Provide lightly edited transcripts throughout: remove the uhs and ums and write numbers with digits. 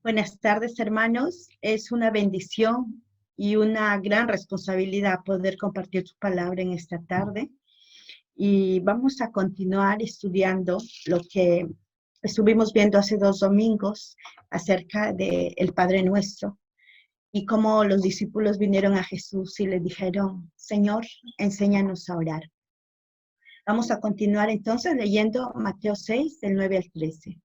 Buenas tardes, hermanos. Es una bendición y una gran responsabilidad poder compartir su palabra en esta tarde. Y vamos a continuar estudiando lo que estuvimos viendo hace 2 domingos acerca del Padre Nuestro y cómo los discípulos vinieron a Jesús y le dijeron: Señor, enséñanos a orar. Vamos a continuar entonces leyendo Mateo 6, del 9 al 13.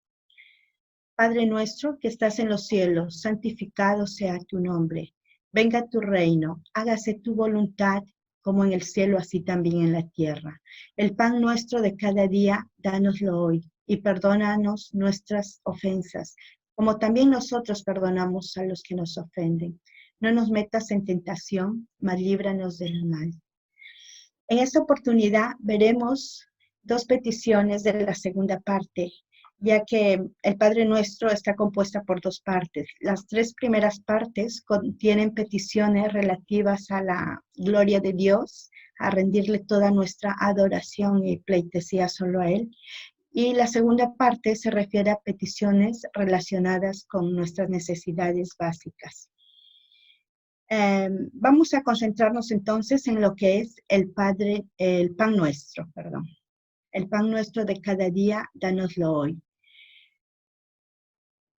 Padre nuestro que estás en los cielos, santificado sea tu nombre. Venga tu reino, hágase tu voluntad, como en el cielo, así también en la tierra. El pan nuestro de cada día, dánoslo hoy, y perdónanos nuestras ofensas, como también nosotros perdonamos a los que nos ofenden. No nos metas en tentación, mas líbranos del mal. En esta oportunidad veremos dos peticiones de la segunda parte, ya que el Padre Nuestro está compuesta por dos partes. Las tres primeras partes contienen peticiones relativas a la gloria de Dios, a rendirle toda nuestra adoración y pleitesía solo a Él. Y la segunda parte se refiere a peticiones relacionadas con nuestras necesidades básicas. Vamos a concentrarnos entonces en lo que es el pan nuestro, perdón. El pan nuestro de cada día, dánoslo hoy.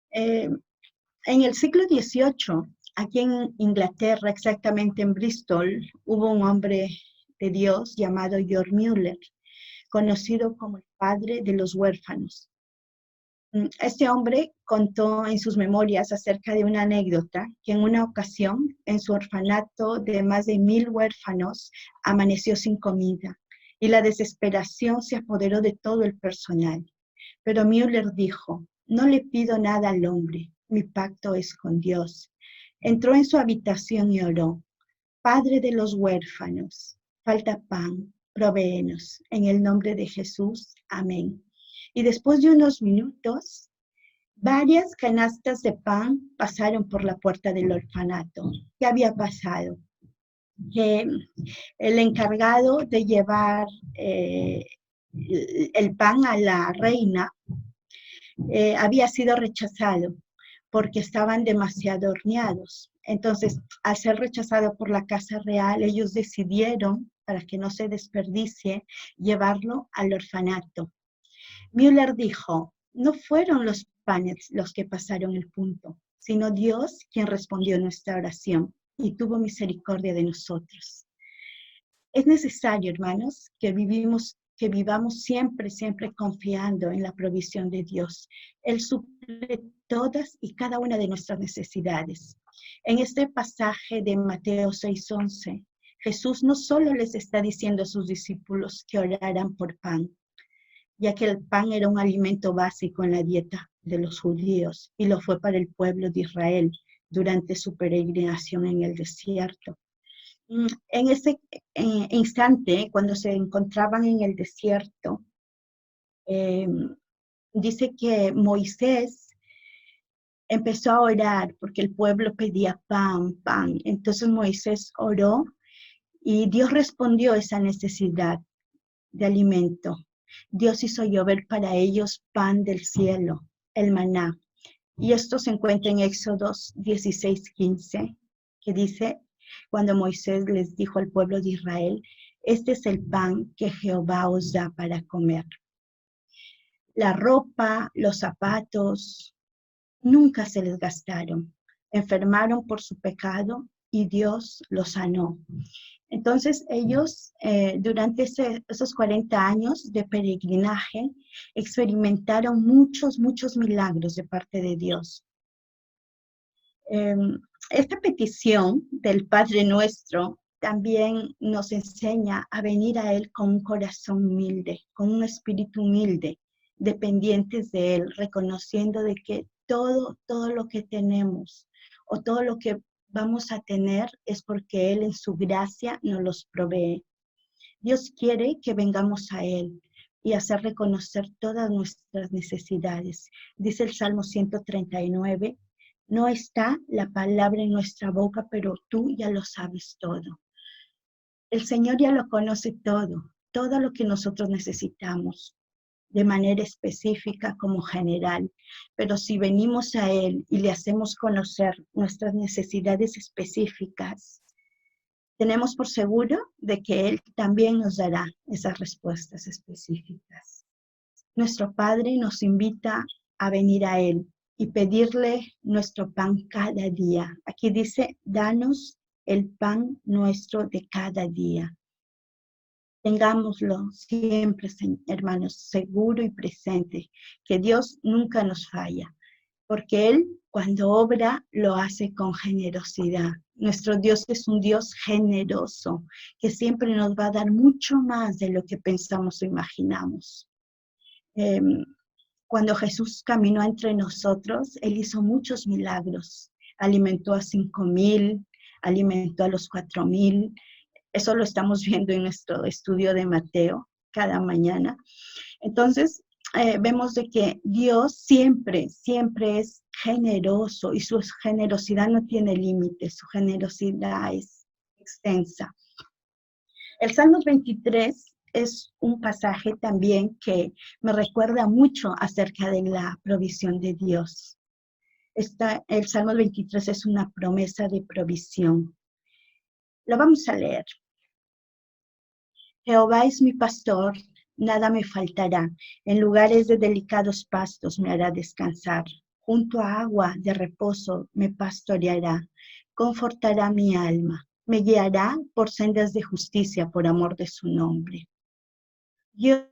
En el siglo XVIII, aquí en Inglaterra, exactamente en Bristol, hubo un hombre de Dios llamado George Mueller, conocido como el padre de los huérfanos. Este hombre contó en sus memorias acerca de una anécdota que en una ocasión en su orfanato de más de 1000 huérfanos amaneció sin comida y la desesperación se apoderó de todo el personal. Pero Müller dijo: no le pido nada al hombre, mi pacto es con Dios. Entró en su habitación y oró: Padre de los huérfanos, falta pan, provéenos, en el nombre de Jesús, amén. Y después de unos minutos, varias canastas de pan pasaron por la puerta del orfanato. ¿Qué había pasado? Que el encargado de llevar el pan a la reina había sido rechazado porque estaban demasiado horneados. Entonces, al ser rechazado por la Casa Real, ellos decidieron, para que no se desperdicie, llevarlo al orfanato. Müller dijo: no fueron los panes los que pasaron el punto, sino Dios quien respondió nuestra oración y tuvo misericordia de nosotros. Es necesario, hermanos, que vivamos siempre, siempre confiando en la provisión de Dios. Él suple todas y cada una de nuestras necesidades. En este pasaje de Mateo 6:11, Jesús no solo les está diciendo a sus discípulos que oraran por pan, ya que el pan era un alimento básico en la dieta de los judíos y lo fue para el pueblo de Israel durante su peregrinación en el desierto. En ese instante, cuando se encontraban en el desierto, dice que Moisés empezó a orar porque el pueblo pedía pan, pan. Entonces Moisés oró y Dios respondió esa necesidad de alimento. Dios hizo llover para ellos pan del cielo, el maná. Y esto se encuentra en Éxodo 16:15, que dice: cuando Moisés les dijo al pueblo de Israel: este es el pan que Jehová os da para comer. La ropa, los zapatos, nunca se les gastaron. Enfermaron por su pecado y Dios los sanó. Entonces ellos, durante esos 40 años de peregrinaje, experimentaron muchos, muchos milagros de parte de Dios. Esta petición del Padre Nuestro también nos enseña a venir a Él con un corazón humilde, con un espíritu humilde, dependientes de Él, reconociendo de que todo lo que tenemos o todo lo que vamos a tener es porque Él en su gracia nos los provee. Dios quiere que vengamos a Él y hacer reconocer todas nuestras necesidades. Dice el Salmo 139, no está la palabra en nuestra boca, pero tú ya lo sabes todo. El Señor ya lo conoce todo, todo lo que nosotros necesitamos. de manera específica como general, pero si venimos a Él y le hacemos conocer nuestras necesidades específicas, tenemos por seguro de que Él también nos dará esas respuestas específicas. Nuestro Padre nos invita a venir a Él y pedirle nuestro pan cada día. Aquí dice, danos el pan nuestro de cada día. Tengámoslo siempre, hermanos, seguro y presente, que Dios nunca nos falla, porque Él cuando obra lo hace con generosidad. Nuestro Dios es un Dios generoso, que siempre nos va a dar mucho más de lo que pensamos o imaginamos. Cuando Jesús caminó entre nosotros, Él hizo muchos milagros. Alimentó a 5,000, alimentó a los 4,000. Eso lo estamos viendo en nuestro estudio de Mateo cada mañana. Entonces, vemos de que Dios siempre, siempre es generoso y su generosidad no tiene límites, su generosidad es extensa. El Salmo 23 es un pasaje también que me recuerda mucho acerca de la provisión de Dios. El Salmo 23 es una promesa de provisión. Lo vamos a leer. Jehová es mi pastor, nada me faltará. En lugares de delicados pastos me hará descansar. Junto a agua de reposo me pastoreará. Confortará mi alma. Me guiará por sendas de justicia por amor de su nombre. Dios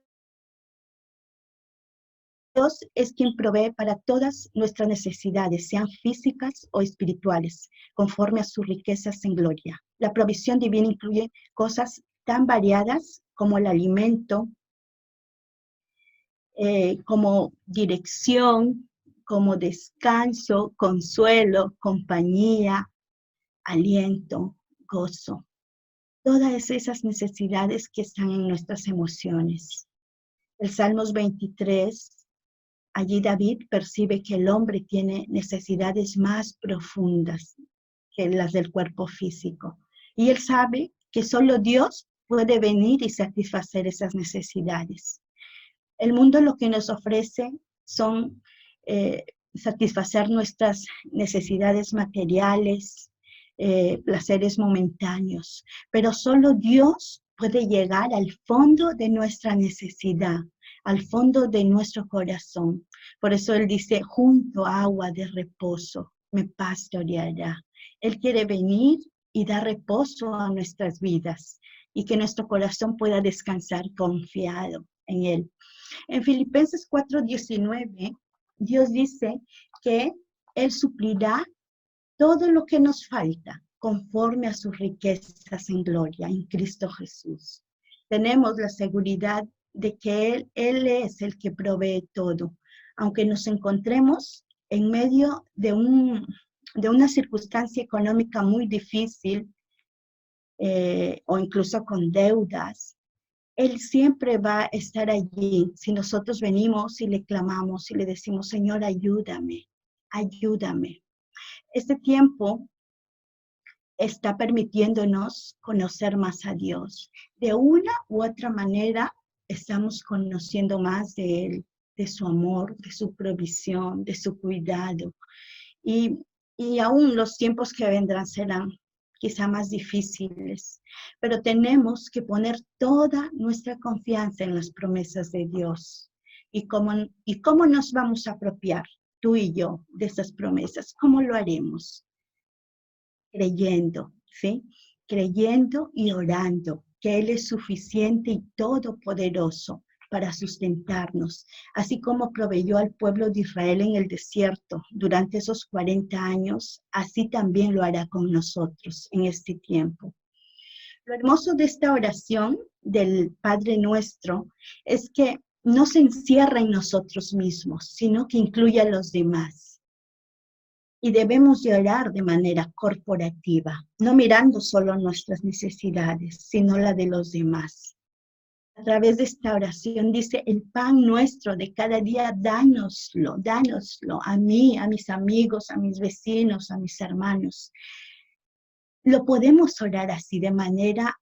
es quien provee para todas nuestras necesidades, sean físicas o espirituales, conforme a sus riquezas en gloria. La provisión divina incluye cosas tan variadas como el alimento, como dirección, como descanso, consuelo, compañía, aliento, gozo. Todas esas necesidades que están en nuestras emociones. El Salmos 23, allí David percibe que el hombre tiene necesidades más profundas que las del cuerpo físico. Y él sabe que solo Dios puede venir y satisfacer esas necesidades. El mundo lo que nos ofrece son satisfacer nuestras necesidades materiales, placeres momentáneos, pero solo Dios puede llegar al fondo de nuestra necesidad, al fondo de nuestro corazón. Por eso Él dice, junto a agua de reposo me pastoreará. Él quiere venir y dar reposo a nuestras vidas y que nuestro corazón pueda descansar confiado en Él. En Filipenses 4:19, Dios dice que Él suplirá todo lo que nos falta conforme a sus riquezas en gloria en Cristo Jesús. Tenemos la seguridad de que Él es el que provee todo, aunque nos encontremos en medio de una circunstancia económica muy difícil o incluso con deudas. Él siempre va a estar allí si nosotros venimos y le clamamos y le decimos, Señor, ayúdame, ayúdame. Este tiempo está permitiéndonos conocer más a Dios. De una u otra manera estamos conociendo más de Él, de su amor, de su provisión, de su cuidado. Y aún los tiempos que vendrán serán quizá más difíciles, pero tenemos que poner toda nuestra confianza en las promesas de Dios. ¿Y cómo nos vamos a apropiar, tú y yo, de esas promesas? ¿Cómo lo haremos? Creyendo, ¿sí? Creyendo y orando que Él es suficiente y todopoderoso para sustentarnos, así como proveyó al pueblo de Israel en el desierto durante esos 40 años, así también lo hará con nosotros en este tiempo. Lo hermoso de esta oración del Padre Nuestro es que no se encierra en nosotros mismos, sino que incluye a los demás. Y debemos de orar de manera corporativa, no mirando solo nuestras necesidades, sino la de los demás. A través de esta oración dice, el pan nuestro de cada día, dánoslo a mí, a mis amigos, a mis vecinos, a mis hermanos. Lo podemos orar así de manera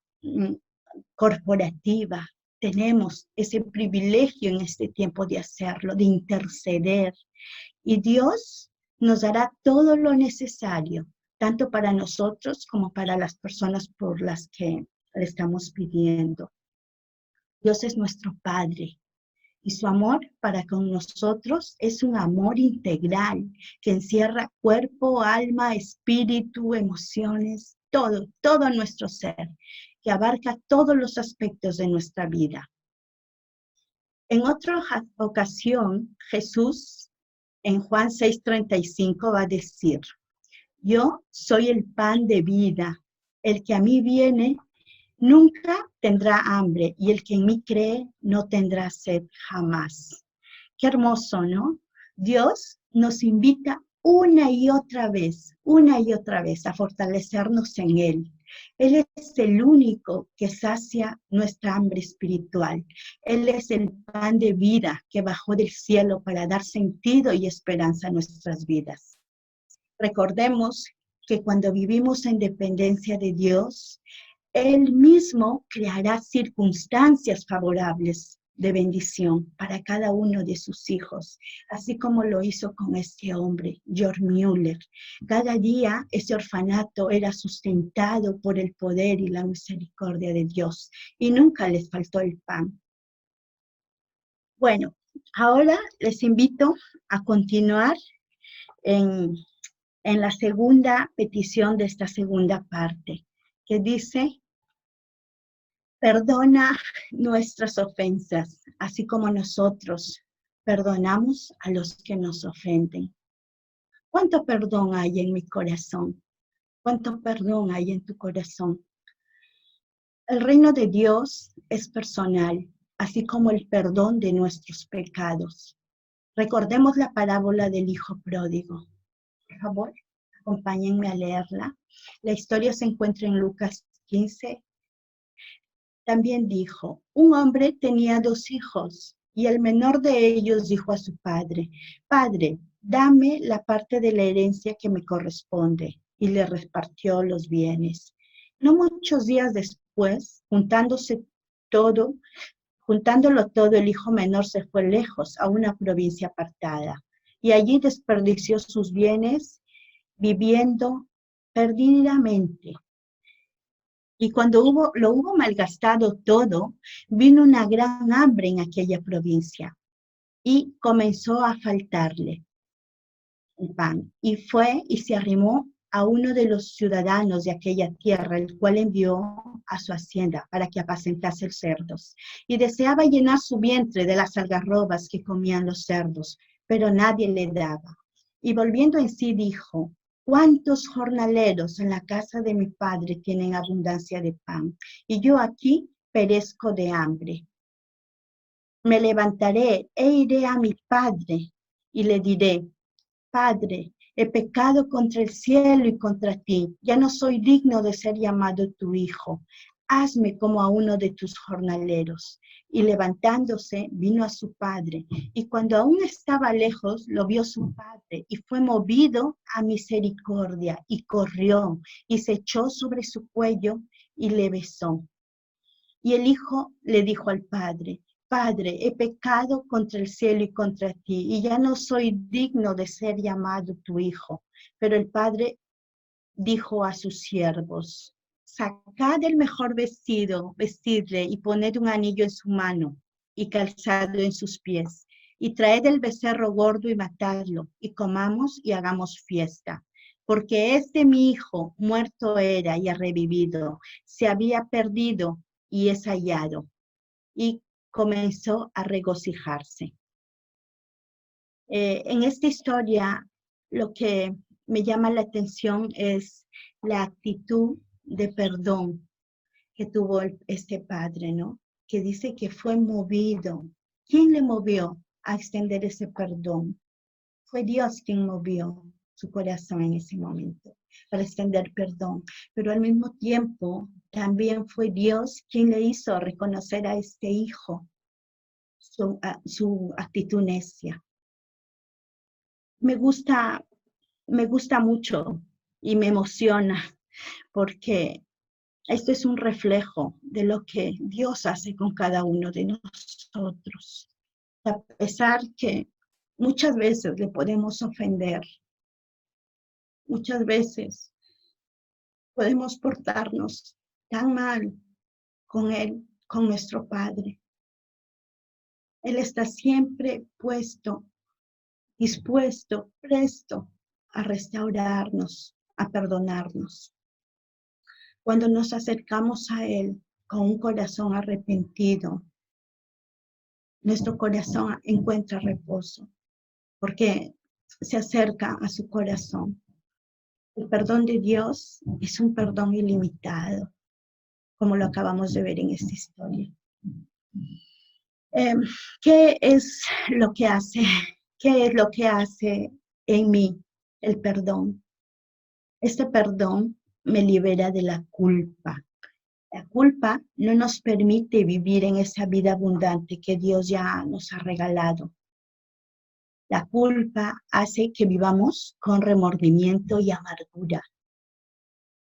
corporativa, tenemos ese privilegio en este tiempo de hacerlo, de interceder. Y Dios nos dará todo lo necesario, tanto para nosotros como para las personas por las que le estamos pidiendo. Dios es nuestro Padre y su amor para con nosotros es un amor integral que encierra cuerpo, alma, espíritu, emociones, todo nuestro ser, que abarca todos los aspectos de nuestra vida. En otra ocasión, Jesús en Juan 6:35 va a decir: yo soy el pan de vida, el que a mí viene nunca tendrá hambre y el que en mí cree no tendrá sed jamás. Qué hermoso, ¿no? Dios nos invita una y otra vez a fortalecernos en Él. Él es el único que sacia nuestra hambre espiritual. Él es el pan de vida que bajó del cielo para dar sentido y esperanza a nuestras vidas. Recordemos que cuando vivimos en dependencia de Dios, Él mismo creará circunstancias favorables de bendición para cada uno de sus hijos, así como lo hizo con este hombre, George Mueller. Cada día ese orfanato era sustentado por el poder y la misericordia de Dios y nunca les faltó el pan. Bueno, ahora les invito a continuar en la segunda petición de esta segunda parte, que dice: perdona nuestras ofensas, así como nosotros perdonamos a los que nos ofenden. ¿Cuánto perdón hay en mi corazón? ¿Cuánto perdón hay en tu corazón? El reino de Dios es personal, así como el perdón de nuestros pecados. Recordemos la parábola del hijo pródigo. Por favor, acompáñenme a leerla. La historia se encuentra en Lucas 15. También dijo: un hombre tenía 2 hijos, y el menor de ellos dijo a su padre: Padre, dame la parte de la herencia que me corresponde, y le repartió los bienes. No muchos días después, todo, juntándolo todo, el hijo menor se fue lejos, a una provincia apartada, y allí desperdició sus bienes viviendo perdidamente. Y cuando lo hubo malgastado todo, vino una gran hambre en aquella provincia y comenzó a faltarle el pan. Y fue y se arrimó a uno de los ciudadanos de aquella tierra, el cual envió a su hacienda para que apacentase los cerdos. Y deseaba llenar su vientre de las algarrobas que comían los cerdos, pero nadie le daba. Y volviendo en sí dijo: ¿cuántos jornaleros en la casa de mi padre tienen abundancia de pan? Y yo aquí perezco de hambre. Me levantaré e iré a mi padre y le diré: Padre, he pecado contra el cielo y contra ti. Ya no soy digno de ser llamado tu hijo. Hazme como a uno de tus jornaleros. Y levantándose, vino a su padre. Y cuando aún estaba lejos, lo vio su padre. Y fue movido a misericordia. Y corrió. Y se echó sobre su cuello y le besó. Y el hijo le dijo al padre: Padre, he pecado contra el cielo y contra ti, y ya no soy digno de ser llamado tu hijo. Pero el padre dijo a sus siervos: sacad el mejor vestido, vestidle y poned un anillo en su mano y calzado en sus pies. Y traed el becerro gordo y matadlo, y comamos y hagamos fiesta. Porque este mi hijo muerto era y ha revivido, se había perdido y es hallado. Y comenzó a regocijarse. En esta historia, lo que me llama la atención es la actitud de perdón que tuvo este padre, ¿no? Que dice que fue movido. ¿Quién le movió a extender ese perdón? Fue Dios quien movió su corazón en ese momento para extender perdón. Pero al mismo tiempo, también fue Dios quien le hizo reconocer a este hijo su actitud necia. Me gusta mucho y me emociona porque Esto es un reflejo de lo que Dios hace con cada uno de nosotros. A pesar que muchas veces le podemos ofender, muchas veces podemos portarnos tan mal con Él, con nuestro Padre. Él está siempre dispuesto, presto a restaurarnos, a perdonarnos. Cuando nos acercamos a Él con un corazón arrepentido, nuestro corazón encuentra reposo, porque se acerca a su corazón. El perdón de Dios es un perdón ilimitado, como lo acabamos de ver en esta historia. ¿Qué es lo que hace? ¿Qué es lo que hace en mí el perdón? Este perdón me libera de la culpa. La culpa no nos permite vivir en esa vida abundante que Dios ya nos ha regalado. La culpa hace que vivamos con remordimiento y amargura.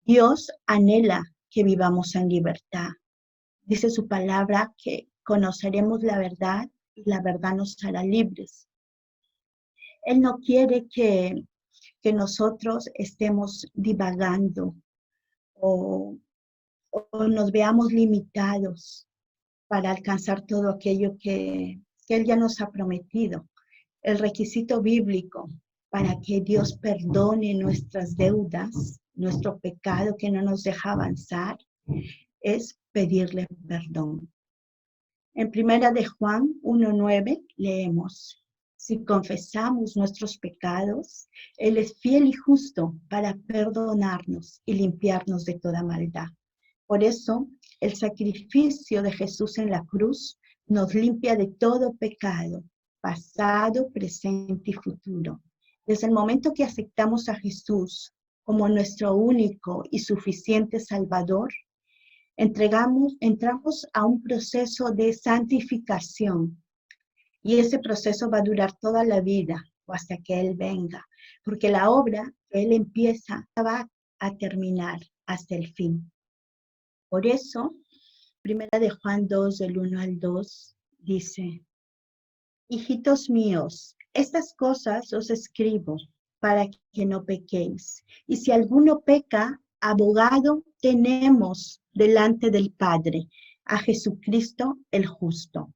Dios anhela que vivamos en libertad. Dice su palabra que conoceremos la verdad y la verdad nos hará libres. Él no quiere que nosotros estemos divagando o nos veamos limitados para alcanzar todo aquello que Él ya nos ha prometido. El requisito bíblico para que Dios perdone nuestras deudas, nuestro pecado que no nos deja avanzar, es pedirle perdón. En 1 de Juan 1:9 leemos: si confesamos nuestros pecados, Él es fiel y justo para perdonarnos y limpiarnos de toda maldad. Por eso, el sacrificio de Jesús en la cruz nos limpia de todo pecado, pasado, presente y futuro. Desde el momento que aceptamos a Jesús como nuestro único y suficiente Salvador, entramos a un proceso de santificación. Y ese proceso va a durar toda la vida o hasta que Él venga, porque la obra que Él empieza va a terminar hasta el fin. Por eso, 1 de Juan 2, del 1 al 2, dice: hijitos míos, estas cosas os escribo para que no pequéis. Y si alguno peca, abogado tenemos delante del Padre, a Jesucristo el justo.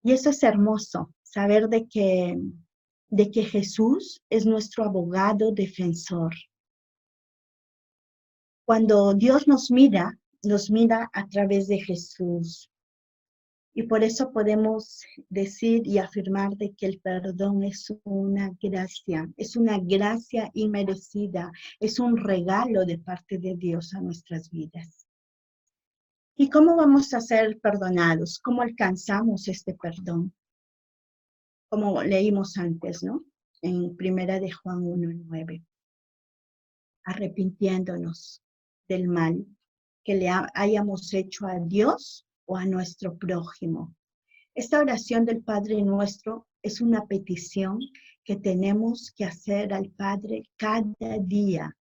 Y eso es hermoso, saber de que Jesús es nuestro abogado defensor. Cuando Dios nos mira a través de Jesús. Y por eso podemos decir y afirmar de que el perdón es una gracia inmerecida, es un regalo de parte de Dios a nuestras vidas. ¿Y cómo vamos a ser perdonados? ¿Cómo alcanzamos este perdón? Como leímos antes, ¿no? En 1 de Juan 1:9. Arrepintiéndonos del mal que le hayamos hecho a Dios o a nuestro prójimo. Esta oración del Padre Nuestro es una petición que tenemos que hacer al Padre cada día,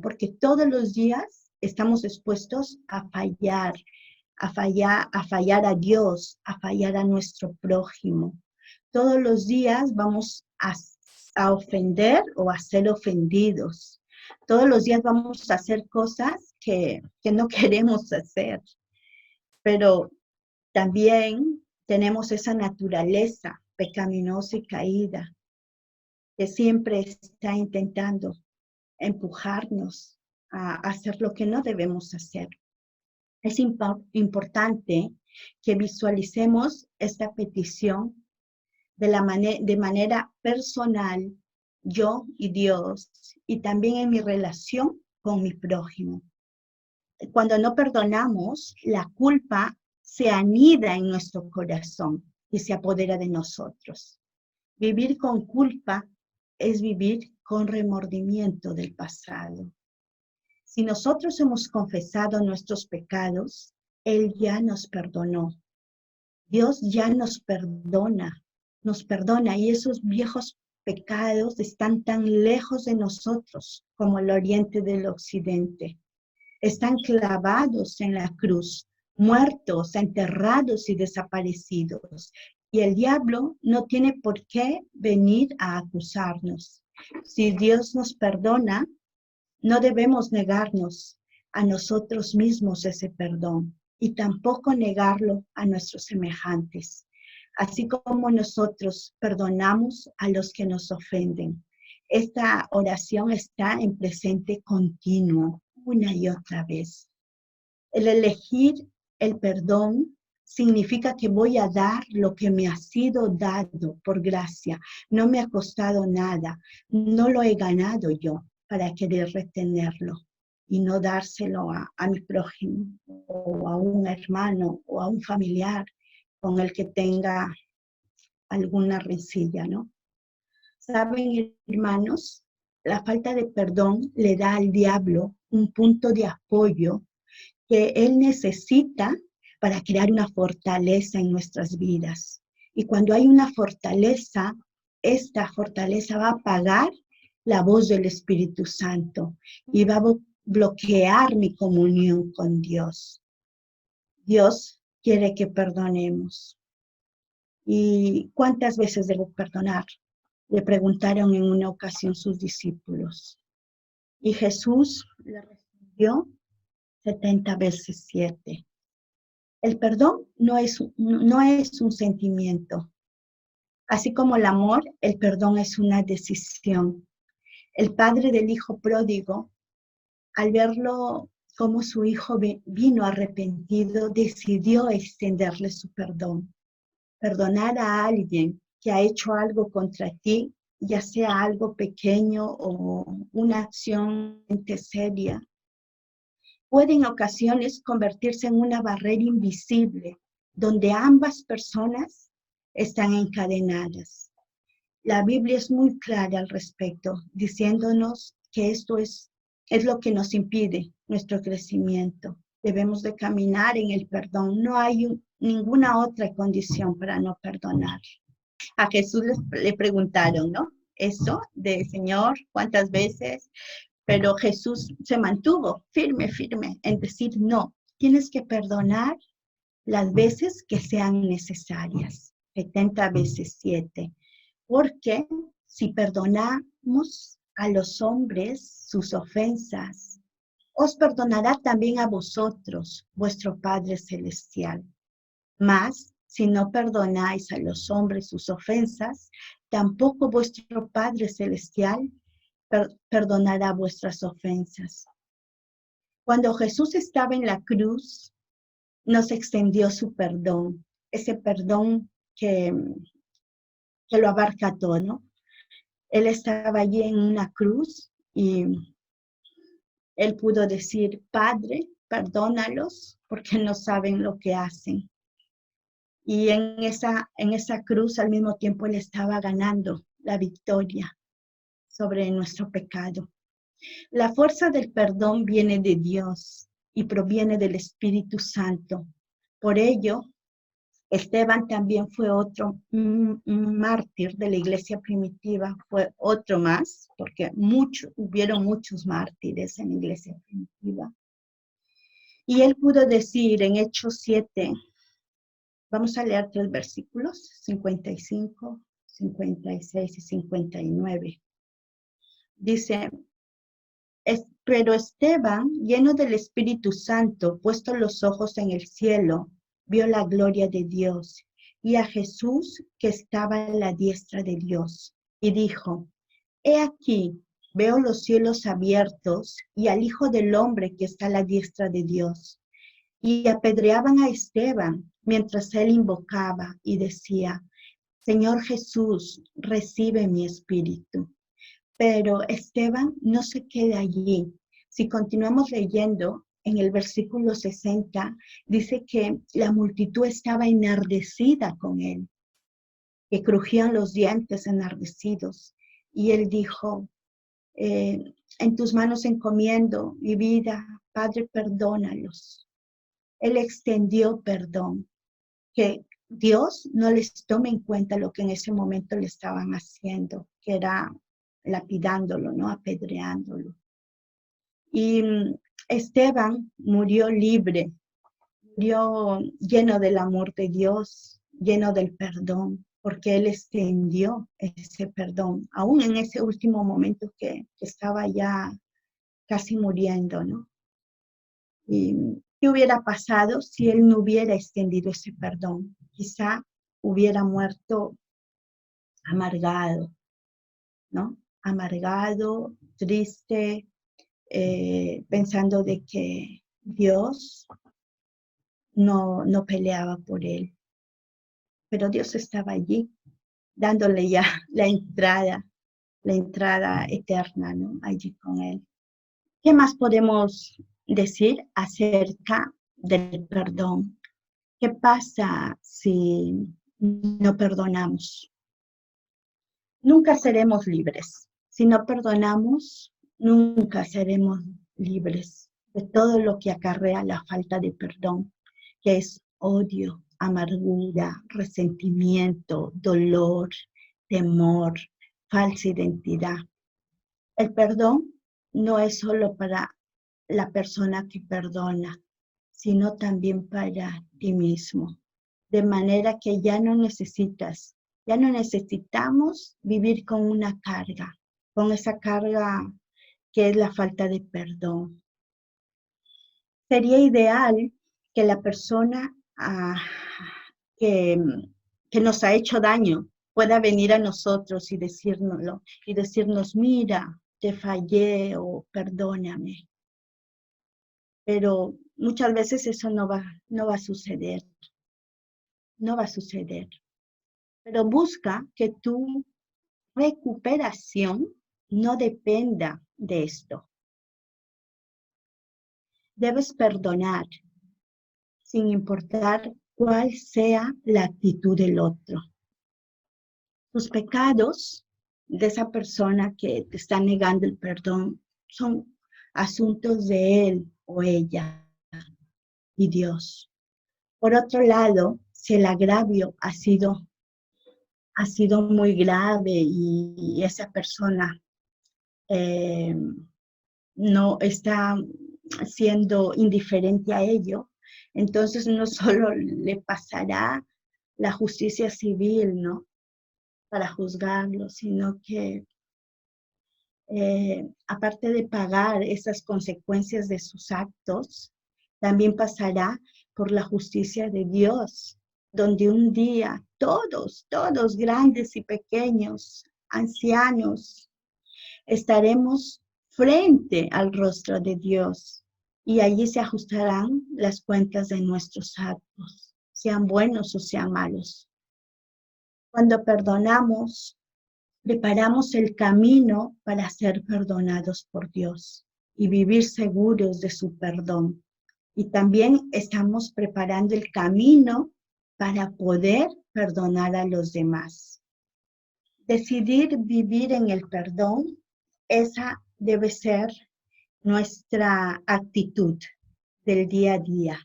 porque todos los días estamos expuestos a fallar a Dios, a fallar a nuestro prójimo. Todos los días vamos a ofender o a ser ofendidos. Todos los días vamos a hacer cosas que no queremos hacer, pero también tenemos esa naturaleza pecaminosa y caída que siempre está intentando empujarnos a hacer lo que no debemos hacer. Es importante que visualicemos esta petición de manera personal, yo y Dios, y también en mi relación con mi prójimo. Cuando no perdonamos, la culpa se anida en nuestro corazón y se apodera de nosotros. Vivir con culpa es vivir con remordimiento del pasado. Si nosotros hemos confesado nuestros pecados, Él ya nos perdonó. Dios ya nos perdona y esos viejos pecados están tan lejos de nosotros como el oriente del occidente. están clavados en la cruz, muertos, enterrados y desaparecidos. Y el diablo no tiene por qué venir a acusarnos. Si Dios nos perdona, no debemos negarnos a nosotros mismos ese perdón y tampoco negarlo a nuestros semejantes, así como nosotros perdonamos a los que nos ofenden. Esta oración está en presente continuo, una y otra vez. El elegir el perdón significa que voy a dar lo que me ha sido dado por gracia. No me ha costado nada, no lo he ganado yo para querer retenerlo y no dárselo a mi prójimo o a un hermano o a un familiar con el que tenga alguna rencilla, ¿no? Saben, hermanos, la falta de perdón le da al diablo un punto de apoyo que él necesita para crear una fortaleza en nuestras vidas. Y cuando hay una fortaleza, esta fortaleza va a apagar la voz del Espíritu Santo y va a bloquear mi comunión con Dios. Dios quiere que perdonemos. ¿Y cuántas veces debo perdonar? Le preguntaron en una ocasión sus discípulos. Y Jesús le respondió 70 veces 7. El perdón no es un sentimiento. Así como el amor, el perdón es una decisión. El padre del hijo pródigo, al verlo como su hijo vino arrepentido, decidió extenderle su perdón. Perdonar a alguien que ha hecho algo contra ti, ya sea algo pequeño o una acción seria, puede en ocasiones convertirse en una barrera invisible donde ambas personas están encadenadas. La Biblia es muy clara al respecto, diciéndonos que esto es lo que nos impide nuestro crecimiento. Debemos de caminar en el perdón. No hay ninguna otra condición para no perdonar. A Jesús le preguntaron, ¿no? Eso de Señor, ¿cuántas veces? Pero Jesús se mantuvo firme en decir no. Tienes que perdonar las veces que sean necesarias, 70 veces 7. Porque si perdonamos a los hombres sus ofensas, os perdonará también a vosotros, vuestro Padre Celestial. Mas, si no perdonáis a los hombres sus ofensas, tampoco vuestro Padre Celestial perdonará vuestras ofensas. Cuando Jesús estaba en la cruz, nos extendió su perdón, ese perdón que lo abarca todo, ¿no? Él estaba allí en una cruz y él pudo decir, Padre, perdónalos porque no saben lo que hacen. Y en esa cruz al mismo tiempo él estaba ganando la victoria sobre nuestro pecado. La fuerza del perdón viene de Dios y proviene del Espíritu Santo. Por ello, Esteban también fue otro mártir de la iglesia primitiva, fue otro más, porque hubieron muchos mártires en la iglesia primitiva. Y él pudo decir en Hechos 7, vamos a leer 3 versículos, 55, 56 y 59. Dice, pero Esteban, lleno del Espíritu Santo, puesto los ojos en el cielo, vio la gloria de Dios y a Jesús que estaba a la diestra de Dios. Y dijo, he aquí, veo los cielos abiertos y al Hijo del Hombre que está a la diestra de Dios. Y apedreaban a Esteban mientras él invocaba y decía, Señor Jesús, recibe mi espíritu. Pero Esteban no se queda allí. Si continuamos leyendo, en el versículo 60, dice que la multitud estaba enardecida con él, que crujían los dientes enardecidos. Y él dijo, en tus manos encomiendo mi vida, Padre, perdónalos. Él extendió perdón, que Dios no les tome en cuenta lo que en ese momento le estaban haciendo, que era lapidándolo, ¿no? Apedreándolo. Y Esteban murió libre, murió lleno del amor de Dios, lleno del perdón, porque él extendió ese perdón, aún en ese último momento que estaba ya casi muriendo, ¿no? ¿Y qué hubiera pasado si él no hubiera extendido ese perdón? Quizá hubiera muerto amargado, ¿no? Amargado, triste, pensando de que Dios no peleaba por él. Pero Dios estaba allí, dándole ya la entrada eterna, ¿no? Allí con él. ¿Qué más podemos decir acerca del perdón? ¿Qué pasa si no perdonamos? Nunca seremos libres. Si no perdonamos, nunca seremos libres de todo lo que acarrea la falta de perdón, que es odio, amargura, resentimiento, dolor, temor, falsa identidad. El perdón no es solo para la persona que perdona, sino también para ti mismo. De manera que ya no necesitamos vivir con una carga, con esa carga que es la falta de perdón. Sería ideal que la persona que nos ha hecho daño pueda venir a nosotros y decírnoslo, y decirnos, mira, te fallé o perdóname. Pero muchas veces eso no va a suceder, no va a suceder. Pero busca que tu recuperación no dependa de esto. Debes perdonar sin importar cuál sea la actitud del otro. Los pecados de esa persona que te está negando el perdón son asuntos de él o ella y Dios. Por otro lado, si el agravio ha sido muy grave y esa persona no está siendo indiferente a ello, entonces no solo le pasará la justicia civil, ¿no? Para juzgarlo, sino que aparte de pagar esas consecuencias de sus actos, también pasará por la justicia de Dios, donde un día todos, grandes y pequeños, ancianos, estaremos frente al rostro de Dios y allí se ajustarán las cuentas de nuestros actos, sean buenos o sean malos. Cuando perdonamos, preparamos el camino para ser perdonados por Dios y vivir seguros de su perdón. Y también estamos preparando el camino para poder perdonar a los demás. Decidir vivir en el perdón, esa debe ser nuestra actitud del día a día.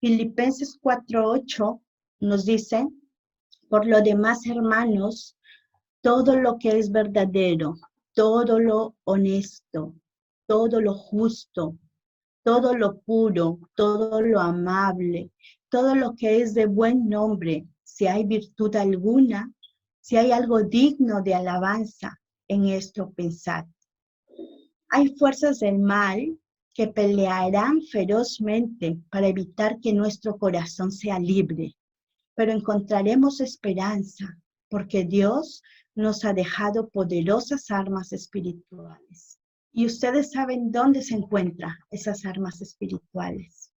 Filipenses 4:8 nos dice, por lo demás, hermanos, todo lo que es verdadero, todo lo honesto, todo lo justo, todo lo puro, todo lo amable, todo lo que es de buen nombre, si hay virtud alguna, si hay algo digno de alabanza, en esto pensad. Hay fuerzas del mal que pelearán ferozmente para evitar que nuestro corazón sea libre, pero encontraremos esperanza porque Dios nos ha dejado poderosas armas espirituales. Y ustedes saben dónde se encuentran esas armas espirituales.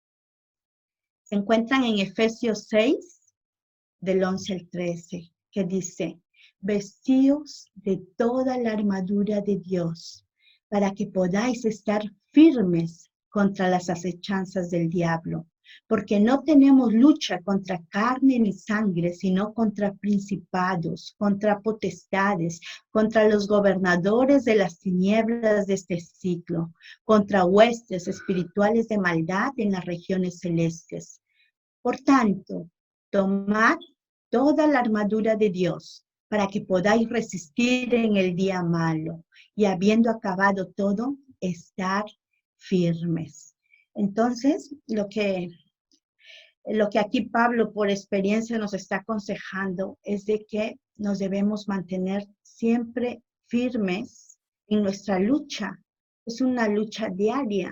Se encuentran en Efesios 6, del 11 al 13, que dice, vestíos de toda la armadura de Dios, para que podáis estar firmes contra las acechanzas del diablo. Porque no tenemos lucha contra carne ni sangre, sino contra principados, contra potestades, contra los gobernadores de las tinieblas de este siglo, contra huestes espirituales de maldad en las regiones celestes. Por tanto, tomad toda la armadura de Dios para que podáis resistir en el día malo y habiendo acabado todo, estar firmes. Entonces, lo que aquí Pablo por experiencia nos está aconsejando es de que nos debemos mantener siempre firmes en nuestra lucha. Es una lucha diaria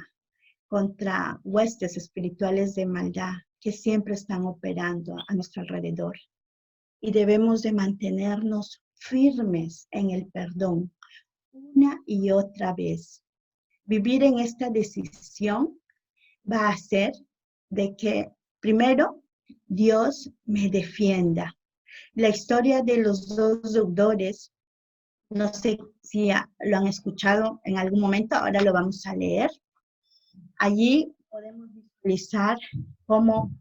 contra huestes espirituales de maldad que siempre están operando a nuestro alrededor. Y debemos de mantenernos firmes en el perdón una y otra vez. Vivir en esta decisión va a hacer de que, primero, Dios me defienda. La historia de los dos deudores, no sé si lo han escuchado en algún momento, ahora lo vamos a leer. Allí podemos visualizar cómo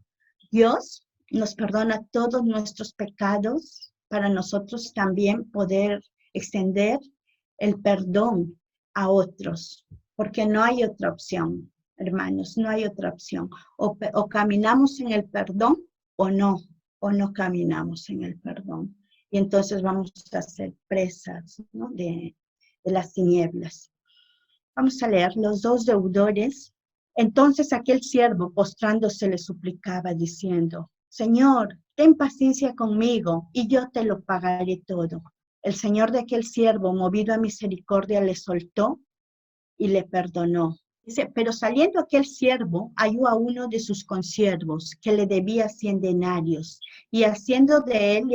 Dios nos perdona todos nuestros pecados para nosotros también poder extender el perdón a otros, porque no hay otra opción, hermanos, no hay otra opción. O caminamos en el perdón o no caminamos en el perdón. Y entonces vamos a ser presas, ¿no?, de las tinieblas. Vamos a leer los dos deudores. Entonces aquel siervo postrándose le suplicaba diciendo: Señor, ten paciencia conmigo y yo te lo pagaré todo. El señor de aquel siervo, movido a misericordia, le soltó y le perdonó. Dice, pero saliendo aquel siervo, halló a uno de sus consiervos que le debía 100 denarios y haciendo de él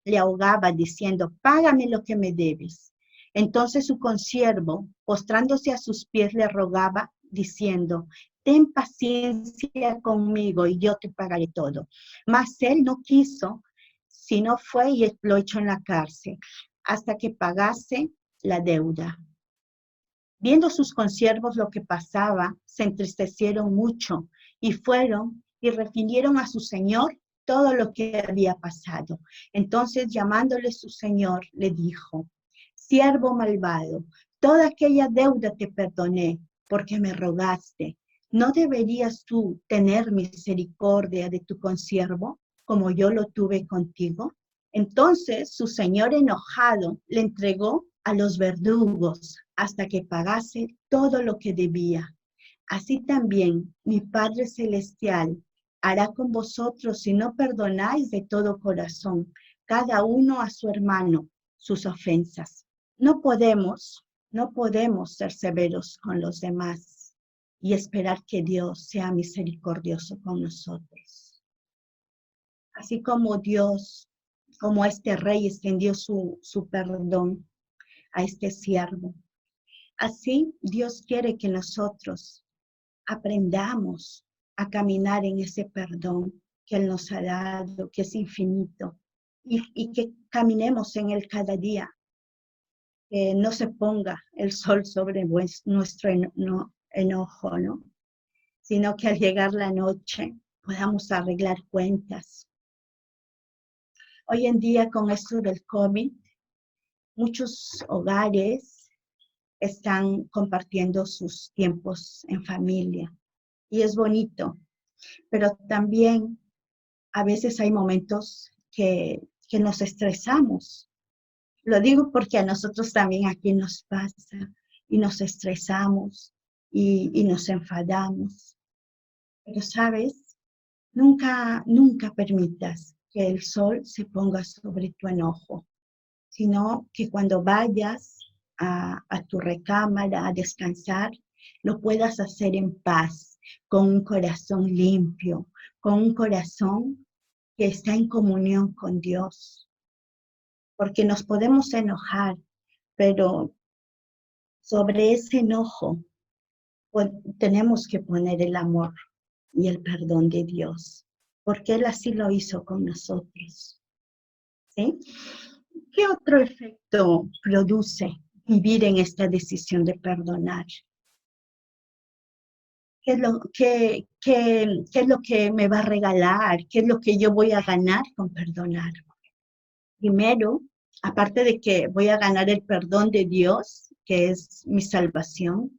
le ahogaba diciendo: págame lo que me debes. Entonces su consiervo, postrándose a sus pies, le rogaba diciendo: ten paciencia conmigo y yo te pagaré todo. Mas él no quiso, sino fue y lo echó en la cárcel hasta que pagase la deuda. Viendo sus consiervos lo que pasaba, se entristecieron mucho y fueron y refirieron a su señor todo lo que había pasado. Entonces, llamándole su señor, le dijo: siervo malvado, toda aquella deuda te perdoné porque me rogaste. ¿No deberías tú tener misericordia de tu consiervo como yo lo tuve contigo? Entonces su señor enojado le entregó a los verdugos hasta que pagase todo lo que debía. Así también mi Padre Celestial hará con vosotros si no perdonáis de todo corazón, cada uno a su hermano, sus ofensas. No podemos ser severos con los demás y esperar que Dios sea misericordioso con nosotros. Así como como este rey extendió su perdón a este siervo. Así Dios quiere que nosotros aprendamos a caminar en ese perdón que Él nos ha dado, que es infinito, y que caminemos en Él cada día. Que no se ponga el sol sobre nuestro enojo, ¿no? Sino que al llegar la noche podamos arreglar cuentas. Hoy en día con esto del COVID, muchos hogares están compartiendo sus tiempos en familia y es bonito, pero también a veces hay momentos que nos estresamos. Lo digo porque a nosotros también aquí nos pasa y nos estresamos y nos enfadamos. Pero, ¿sabes? Nunca permitas que el sol se ponga sobre tu enojo, sino que cuando vayas a tu recámara a descansar, lo puedas hacer en paz, con un corazón limpio, con un corazón que está en comunión con Dios. Porque nos podemos enojar, pero sobre ese enojo pues, tenemos que poner el amor y el perdón de Dios, porque Él así lo hizo con nosotros. ¿Sí? ¿Qué otro efecto produce vivir en esta decisión de perdonar? ¿Qué es lo que me va a regalar? ¿Qué es lo que yo voy a ganar con perdonar? Primero, aparte de que voy a ganar el perdón de Dios, que es mi salvación,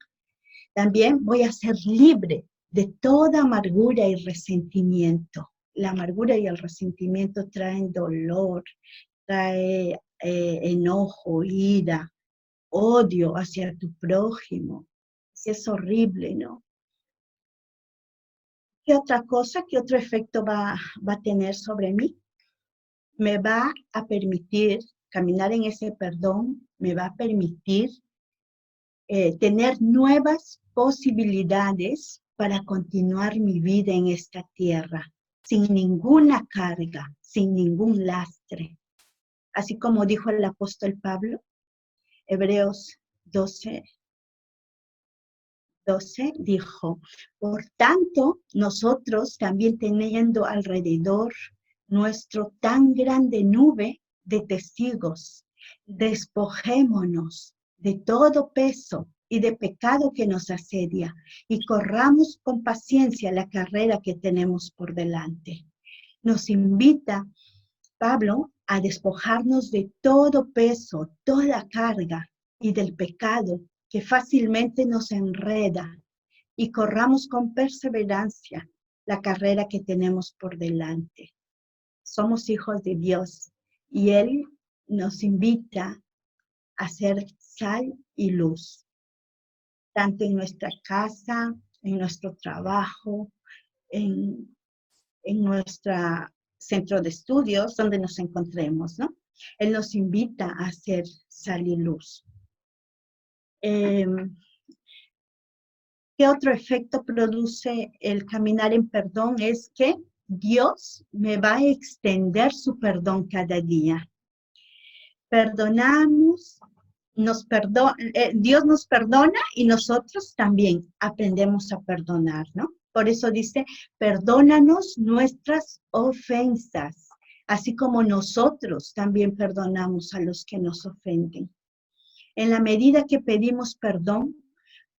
también voy a ser libre de toda amargura y resentimiento. La amargura y el resentimiento traen dolor, trae enojo, ira, odio hacia tu prójimo. Y es horrible, ¿no? ¿Qué otra cosa, qué otro efecto va a tener sobre mí? Me va a permitir caminar en ese perdón, me va a permitir tener nuevas posibilidades para continuar mi vida en esta tierra, sin ninguna carga, sin ningún lastre. Así como dijo el apóstol Pablo, Hebreos 12, dijo, por tanto, nosotros también teniendo alrededor nuestro tan grande nube de testigos, despojémonos de todo peso y de pecado que nos asedia y corramos con paciencia la carrera que tenemos por delante. Nos invita Pablo a despojarnos de todo peso, toda carga y del pecado que fácilmente nos enreda y corramos con perseverancia la carrera que tenemos por delante. Somos hijos de Dios y Él nos invita a ser sal y luz, tanto en nuestra casa, en nuestro trabajo, en nuestro centro de estudios, donde nos encontremos, ¿no? Él nos invita a ser sal y luz. ¿Qué otro efecto produce el caminar en perdón? Es que Dios me va a extender su perdón cada día. Perdonamos, Dios nos perdona y nosotros también aprendemos a perdonar, ¿no? Por eso dice, perdónanos nuestras ofensas, así como nosotros también perdonamos a los que nos ofenden. En la medida que pedimos perdón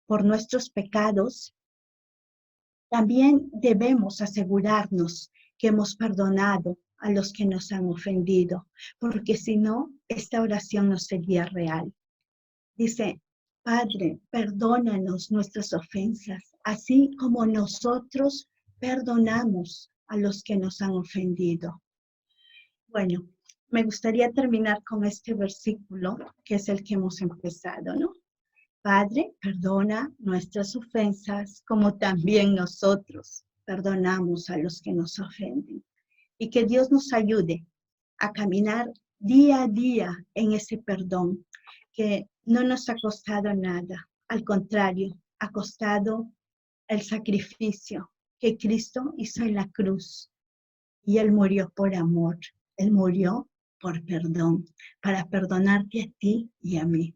por nuestros pecados, también debemos asegurarnos que hemos perdonado a los que nos han ofendido, porque si no, esta oración no sería real. Dice, Padre, perdónanos nuestras ofensas, así como nosotros perdonamos a los que nos han ofendido. Bueno, me gustaría terminar con este versículo, que es el que hemos empezado, ¿no? Padre, perdona nuestras ofensas, como también nosotros perdonamos a los que nos ofenden. Y que Dios nos ayude a caminar día a día en ese perdón, que no nos ha costado nada, al contrario, ha costado el sacrificio que Cristo hizo en la cruz. Y Él murió por amor, Él murió por perdón, para perdonarte a ti y a mí.